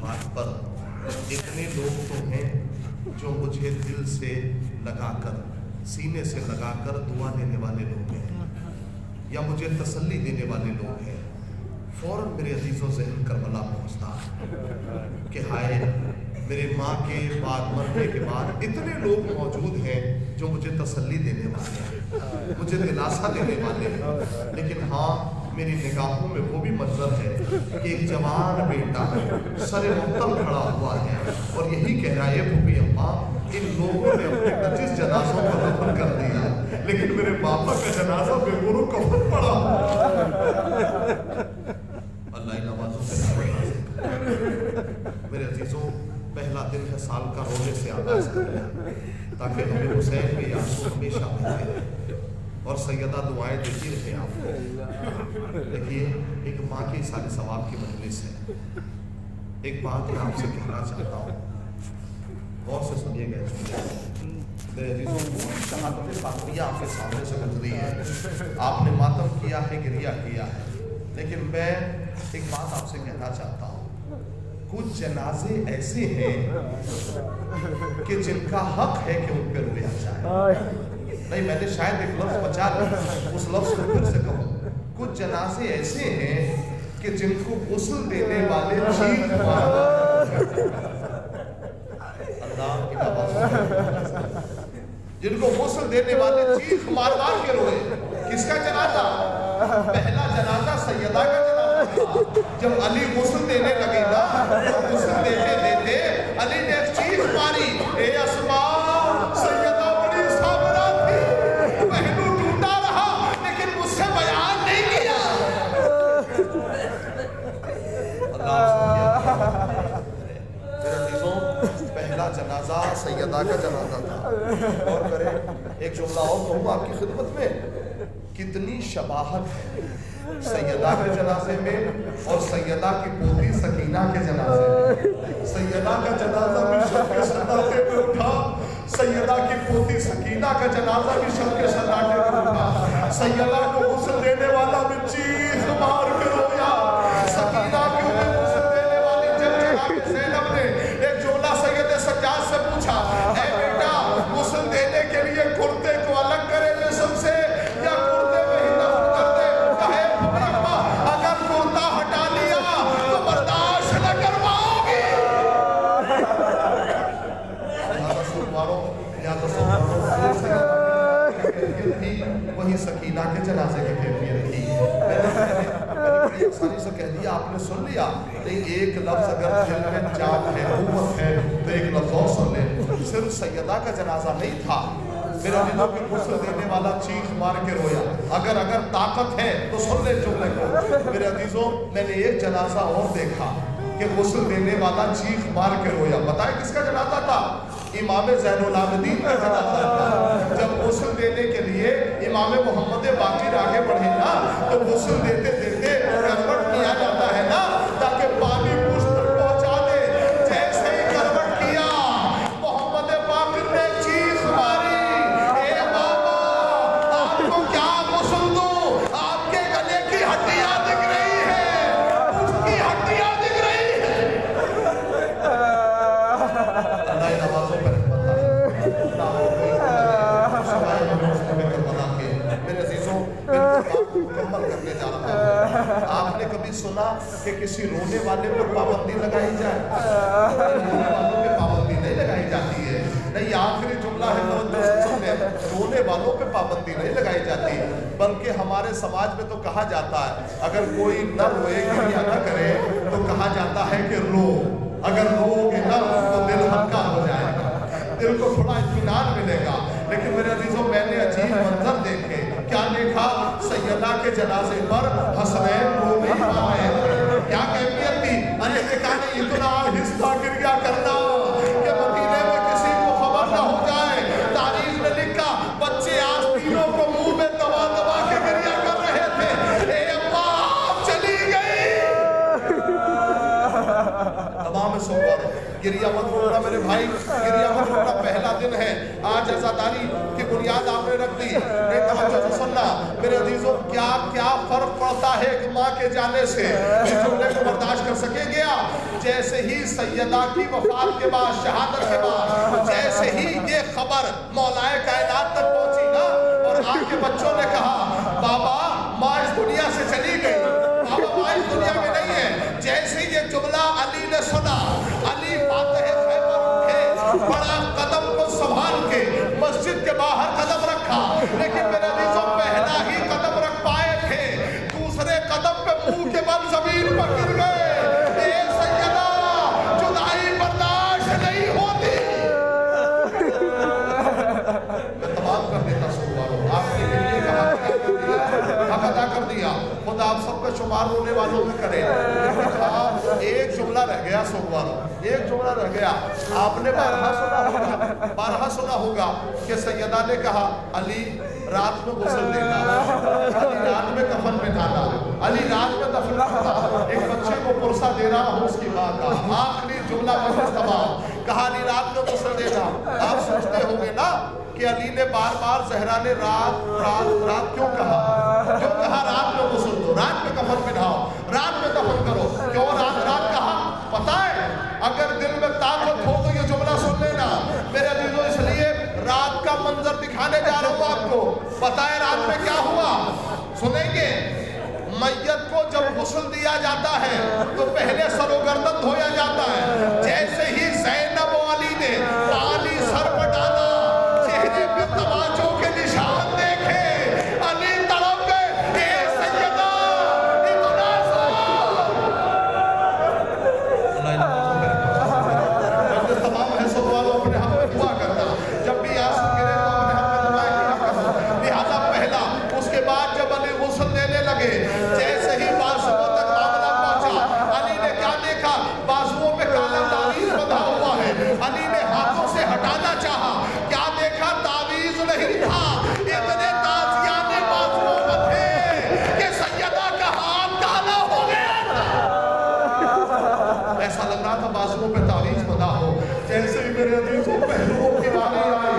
बात पर इतने लोग तो हैं जो मुझे दिल से लगाकर, सीने से लगाकर दुआ देने वाले लोग हैं या मुझे तसल्ली देने वाले लोग हैं। फ़ौरन मेरे अजीज़ों ज़हन करबला पहुँचता कि हाय, मेरे माँ के बाद मरने के बाद इतने लोग मौजूद हैं जो मुझे तसल्ली देने वाले हैं, मुझे दिलासा देने वाले हैं। लेकिन हाँ, मेरी निगाहों में वो भी मंजर है कि एक जवान बेटा सरे मुअत्तल खड़ा हुआ है और यही कह रहा है, भूपी अम्मा, इन लोगों ने अपने 25 जनाजों को दफन कर दिया, लेकिन मेरे पापा का जनाजा बेगुरू कफन पड़ा। अल्लाह इन नवाजों से मेरे अजीजों, पहला दिन है साल का रोने से आगाज करें ताकि हमें हुसैन के आंसू हमेशा बहते रहे और सैयदा दुआएं देती रहे आपको। देखिए, एक माँ की सारे सवाब की मजलिस है। एक बात मैं आपसे कहना चाहता हूँ, गौर से सुनिएगा। मेरे अजीजों, शहादत फातिहा आपके सामने से गुजरी है, आपने मातम किया है, गिरिया किया है, लेकिन मैं एक बात आपसे कहना चाहता हूँ। कुछ जनाजे ऐसे हैं कि जिनका हक है कि उन पर रोया जाए। नहीं, मैंने शायद एक लफ्ज बचा लिया, उस लफ्ज को फिर से कहूँ। कुछ जनाजे ऐसे हैं कि जिनको गुस्ल देने वाले चीख मार, अल्लाह की नवाज़, जिनको गुस्ल देने वाले चीख मार मार के रोए। किसका जनाजा? पहला जनाजा सैयदा का जनाजा था। जब अली गुस्ल देने लगे ना, गुस्ल देते देते अली ने एक चीख मारी, ए अस्मा, सैयदा बड़ी साबरा थी, पहलू टूटा रहा लेकिन मुझसे बयान नहीं किया। पहला जनाजा सैयदा का जनाजा था। और करे एक जुमला और कहूँ आपकी खिदमत में, कितनी शबाहत है सैयदा के जनाजे में और सैयदा की पोती सकीना के जनाजे में। सैयदा का जनाजा भी शब के सन्नाटे में उठा, सैयदा की पोती सकीना का जनाजा भी शब के सन्नाटे में उठा। सैयदा को गुस्ल देने वाला भी चीख मार के रोया। सकीना को गुस्ल देने वाली जब जनाब ज़ैनब ने एक जुमला सैयद सज्जाद से पूछा, ए बेटा, गुस्ल देने के लिए कुर्ते को अलग करे जिस्म से या कुर्ते में ही दफन कर दे? कहे फुकरम्मा, अगर कुर्ता हटा लिया तो बर्दाश्त न कर पाओगे। वही सकीना के जनाजे की कैफियत थी। मैंने आसानी से कह दिया, आपने सुन लिया, नहीं एक लफ्ज अगर दिल में जान है, हुम्मत है, तो एक लफ्ज और सुन ले। सिर्फ सैयदा का जनाजा नहीं था, मेरे दिलों के गुस्ल देने वाला चीख मार के रोया। अगर ताकत है तो सुन ले जुमले को। मेरे अजीजों, मैंने एक जनाजा और देखा कि गुस्ल देने वाला चीख मार के रोया। बताए किसका जनाजा था? इमाम ज़ैनुल आबिदीन का जनाजा था। जब गुस्ल देने के लिए इमाम मोहम्मद बाक़िर आगे बढ़े ना, तो गुस्ल देते देते करवट किया जाता है ना, ताकि पानी पुष्ट तक पहुंचा दे। जैसे ही करवट किया, मोहम्मद बाक़िर ने चीख मारी, ए बाबा, आपको क्या गुस्ल दूं? आपके गले की हड्डियां दिख रही है, उसकी हड्डियां दिख रही है। अल्लाह नवाजों पर मेरे अजीजों, मुकम्मल करने जा रहा हूं। आपने कभी सुना कि किसी रोने वाले पर पाबंदी लगाई जाए? रोने वालों पे पाबंदी नहीं लगाई जाती है। नहीं, आखिरी जुमला है, रोने वालों पे पाबंदी नहीं लगाई जाती, बल्कि हमारे समाज में तो कहा जाता है, अगर कोई न रोए या न करे तो कहा जाता है कि रो, अगर रोगे न तो दिल हल्का हो जाएगा, दिल को थोड़ा इत्मीनान मिलेगा। लेकिन मेरे अजीजों, मैंने अजीब मंजर देखे। क्या देखा? सैयदा के जनाजे पर हसनैन रो नहीं पा रहे थे। क्या कैफियत थी? अरे देखा नहीं, इतना हिस्सा गिर गया करना कि मदीने में किसी को खबर न हो जाए। तारीख में लिखा, बच्चे आस्तीनों को मुंह में दबा दबा के गिरिया कर रहे थे। ए अम्मा, आप चली गई। तमाम सोमवार गिरिया मत रोकना मेरे भाई, गिरिया मत रोकना। पहला दिन है, आज आज़ादारी की बुनियाद आपने रख दी। नहीं तवज्जो से सुनना मेरे अजीजों, क्या क्या फर्क पड़ता है एक माँ के जाने से। इस जुमले को बर्दाश्त कर सकेंगे आप? जैसे ही सैयदा की वफात के बाद, शहादत के बाद, जैसे ही ये खबर मौलाए कायनात तक पहुंची ना, और आके बच्चों ने कहा बाबा माँ इस दुनिया से चली गई, बाबा माँ इस दुनिया में नहीं है। जैसे ही ये जुमला अली ने सुना, अली फातिह खैबर उठे, बड़ा कदम को संभाल के मस्जिद के बाहर कदम रखा, लेकिन मेरे अजीजों पहला ही कदम रख पाए थे, दूसरे कदम पे मुंह के बल जमीन पर गिर गए। ये सैयदा जुदाई बर्दाश्त नहीं होती। मैं तमाम कर देता सोमवारों, आपके लिए हक अदा कर दिया, खुद आप सबका शुमार होने वालों में करें। एक जुमला रह गया सोमवारों, एक जुमला रह गया। आपने बारहा सुना होगा कि सैयदा ने कहा अली रात में गुस्ल देना, अली रात में कफन बिठाना, अली रात में दफन करना, एक बच्चे को पुरसा दे रहा हूँ उसकी माँ का। आखिरी जुमला तमाम कहा अली रात में गुस्ल देना। आप सोचते होंगे ना कि अली ने बार बार ज़हरा ने रात रात रात क्यों कहा? क्यों कहा रात में गुस्ल दो, रात में कफन बिठाओ, रात में दफन करो, क्यों रात रात कहा? पता है, अगर दिल में ताकत हो तो ये जुमला सुन लेना मेरे अजीजों। इसलिए रात का मंजर दिखाने जा रहा हूँ आपको। पता है रात में क्या हुआ? सुनेंगे। मैयत को जब गुस्ल दिया जाता है तो पहले सरोगर्दन धोया जाता है। जैसे ही ज़ैनब अली ने पानी सर पर डाला, चेहरे पे तवाजो के निशान देखे, अली तड़प गए, ए सैयदा इतना तमाम है सब वालों अपने हम पे दुआ करना। जब भी आंसू गिरे तो अपने हम पे दुआ किया करो। लिहाजा पहला, उसके बाद जब अली गुस्ल देने लगे, जैसे ही बाजुओं तक मामला पहुंचा, अली ने क्या देखा? बाजुओं पे काला तावीज़ बंधा हुआ है। अली ने हाथों से हटाना चाहा, क्या देखा? तावीज़ नहीं था, इतने ताज़ियाने बाजुओं में थे कि सैयदा का हाथ काला हो गया। ऐसा लग रहा था बाजुओं पे तावीज़ बंधा हो। जैसे ही मेरे अजीजों पहलुओं की बारी आई,